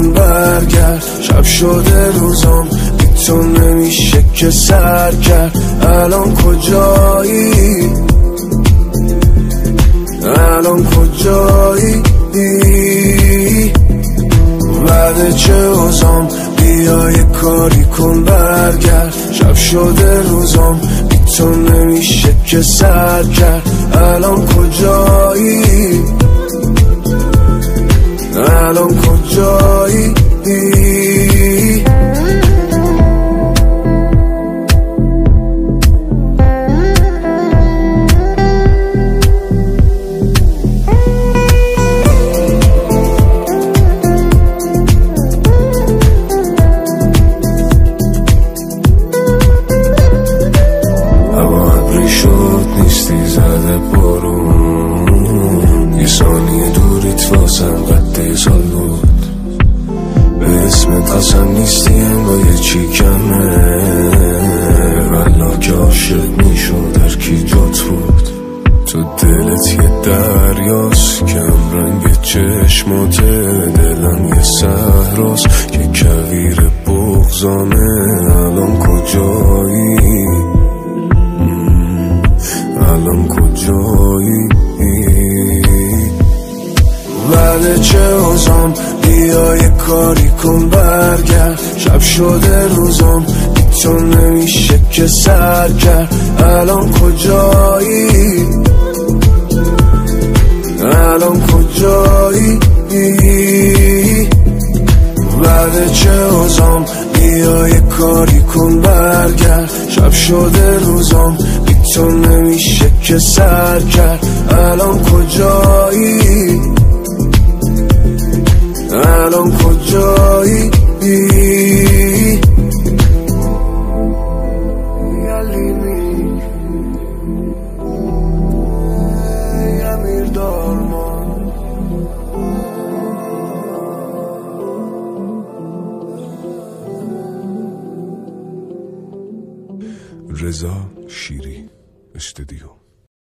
کن برگرد. شب شده روزم بی تو نمیشه که سر کرد. الان کجایی؟ الان کجایی؟ بعد چه اوزام بیا یه کاری کن برگرد. شب شده روزم بی تو نمیشه که سر کرد. الان کجایی؟ الان کجایی؟ نیستی زده بارون، یه ثانیه دوریت واسم قد سال بود. به اسمت اصلا نیستی انگار یه چی کمه، والله که عاشق میشد هر کی جات بود. تو دلت یه دریاست، کم رنگ چشمات دلم یه صحراست که کویر بغضامه. الان کجایی؟ الان کجایی؟ بعد چه اوزام بیا یه کاری کن برگرد. شب شده روزم بی تو نمیشه که سر کرد. الان کجایی؟ الان کجایی؟ بعد چه اوزام بیا یه کاری کن برگرد. شب شده روزم بی تو نمیشه که سر کرد. الان کجایی؟ الان کجایی؟ رضا شیری استودیو.